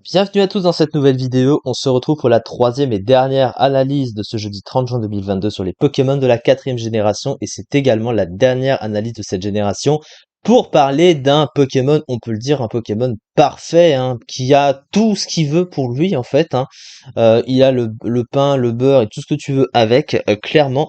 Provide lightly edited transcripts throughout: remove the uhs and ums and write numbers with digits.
Bienvenue à tous dans cette nouvelle vidéo. On se retrouve pour la troisième et dernière analyse de ce jeudi 30 juin 2022 sur les Pokémon de la quatrième génération et c'est également la dernière analyse de cette génération pour parler d'un Pokémon, on peut le dire, un Pokémon parfait, hein, qui a tout ce qu'il veut pour lui en fait, hein. Il a le pain, le beurre et tout ce que tu veux avec, clairement.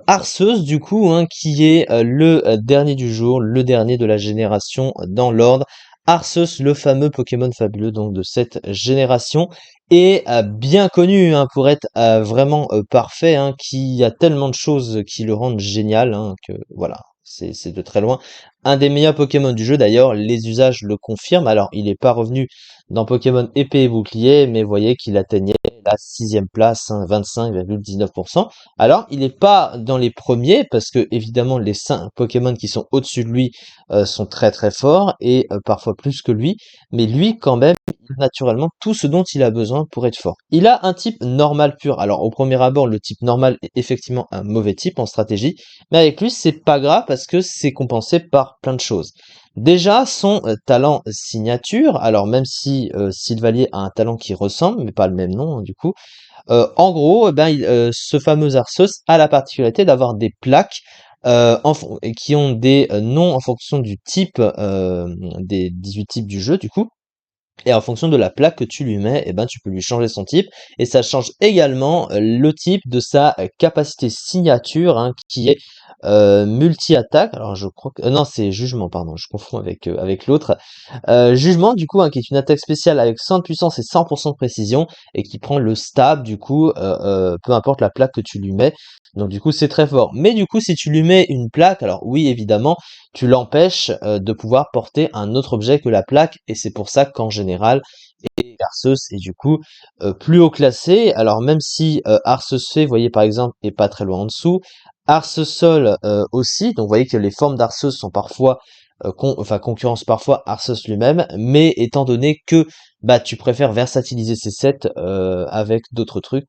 Arceus du coup, hein, qui est le dernier du jour, le dernier de la génération dans l'ordre. Arceus, le fameux Pokémon fabuleux donc de cette génération, est bien connu, hein, pour être vraiment parfait, hein, qui a tellement de choses qui le rendent génial, hein, que voilà, c'est de très loin un des meilleurs Pokémon du jeu. D'ailleurs, les usages le confirment. Alors, il n'est pas revenu dans Pokémon épée et bouclier, mais voyez qu'il atteignait la sixième place, hein, 25,19%. Alors, il n'est pas dans les premiers, parce que évidemment, les 5 Pokémon qui sont au-dessus de lui sont très très forts et parfois plus que lui, mais lui quand même, il a naturellement tout ce dont il a besoin pour être fort. Il a un type normal pur. Alors au premier abord, le type normal est effectivement un mauvais type en stratégie, mais avec lui c'est pas grave parce que c'est compensé par plein de choses. Déjà son talent signature, alors même si Sylvalier a un talent qui ressemble, mais pas le même nom, hein, du coup, en gros, ce fameux Arceus a la particularité d'avoir des plaques et qui ont des noms en fonction du type des 18 types du jeu du coup. Et en fonction de la plaque que tu lui mets, tu peux lui changer son type. Et ça change également le type de sa capacité signature, hein, qui est multi-attaque. Alors je crois que... non, c'est jugement, pardon, je confonds avec l'autre. Jugement, du coup, hein, qui est une attaque spéciale avec 100 de puissance et 100% de précision, et qui prend le stab, du coup, peu importe la plaque que tu lui mets. Donc du coup, c'est très fort. Mais du coup, si tu lui mets une plaque, alors oui, évidemment, tu l'empêches de pouvoir porter un autre objet que la plaque, et c'est pour ça qu'en général, Arceus est du coup plus haut classé. Alors même si Arceus Fée, vous voyez par exemple, est pas très loin en dessous, Arceus Sol aussi, donc vous voyez que les formes d'Arceus sont parfois concurrence parfois Arceus lui-même, mais étant donné que tu préfères versatiliser ces sets avec d'autres trucs,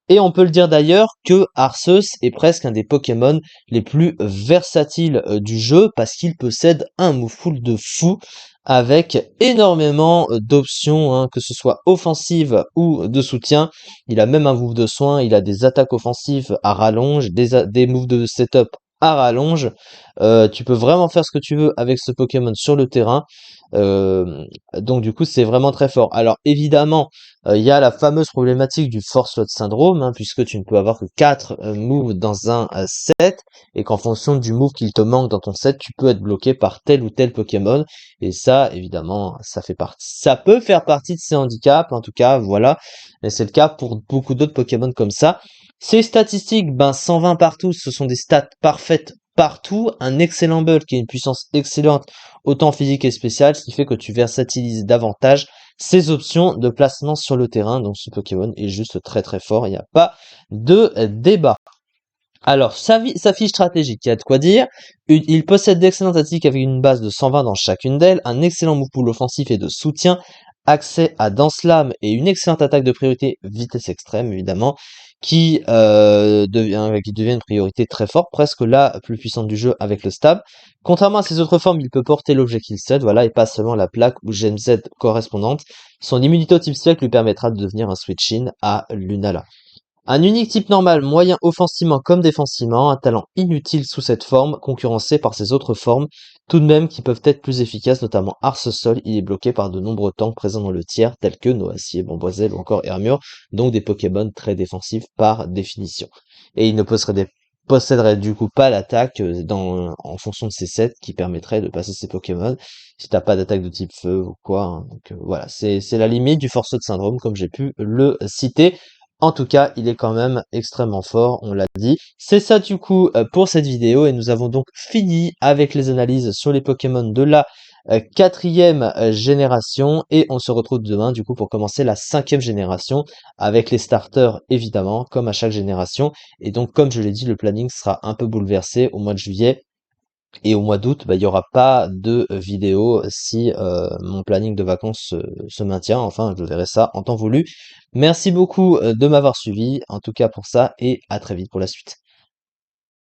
et on peut le dire d'ailleurs que Arceus est presque un des Pokémon les plus versatiles du jeu parce qu'il possède un move pool de fou avec énormément d'options, hein, que ce soit offensive ou de soutien. Il a même un move de soin, il a des attaques offensives à rallonge, des moves de setup à rallonge. Tu peux vraiment faire ce que tu veux avec ce Pokémon sur le terrain. Euh, donc du coup c'est vraiment très fort. Alors évidemment, il y a la fameuse problématique du force slot syndrome, hein, puisque tu ne peux avoir que 4 moves dans un set, et qu'en fonction du move qu'il te manque dans ton set, tu peux être bloqué par tel ou tel Pokémon. Et ça, évidemment, ça peut faire partie de ces handicaps, en tout cas, voilà. Mais c'est le cas pour beaucoup d'autres Pokémon comme ça. Ces statistiques, 120 partout, ce sont des stats parfaites partout. Un excellent bulk qui a une puissance excellente, autant physique et spéciale, ce qui fait que tu versatilises davantage ses options de placement sur le terrain. Donc ce Pokémon est juste très très fort, il n'y a pas de débat. Alors, sa fiche stratégique, il y a de quoi dire. Il possède d'excellentes attaques avec une base de 120 dans chacune d'elles, un excellent move pool offensif et de soutien, accès à Dance Lame et une excellente attaque de priorité, vitesse extrême évidemment, qui devient une priorité très forte, presque la plus puissante du jeu avec le stab. Contrairement à ses autres formes, il peut porter l'objet qu'il cède, voilà, et pas seulement la plaque ou gemme Z correspondante. Son immunité au type spec lui permettra de devenir un switch-in à Lunala. Un unique type normal, moyen offensivement comme défensivement, un talent inutile sous cette forme, concurrencé par ses autres formes, tout de même qui peuvent être plus efficaces, notamment Arceus, il est bloqué par de nombreux tanks présents dans le tiers, tels que Noacier, Bomboiselle ou encore Hermure, donc des Pokémon très défensifs par définition. Et il ne posséderait du coup pas l'attaque en fonction de ses sets qui permettrait de passer ses Pokémon si t'as pas d'attaque de type feu ou quoi, hein. Donc voilà, c'est la limite du forceau de syndrome comme j'ai pu le citer. En tout cas, il est quand même extrêmement fort, on l'a dit. C'est ça du coup pour cette vidéo et nous avons donc fini avec les analyses sur les Pokémon de la quatrième génération et on se retrouve demain du coup pour commencer la cinquième génération avec les starters évidemment comme à chaque génération. Et donc comme je l'ai dit, le planning sera un peu bouleversé au mois de juillet. Et au mois d'août, il y aura pas de vidéo si mon planning de vacances se maintient. Enfin, je verrai ça en temps voulu. Merci beaucoup de m'avoir suivi, en tout cas pour ça, et à très vite pour la suite.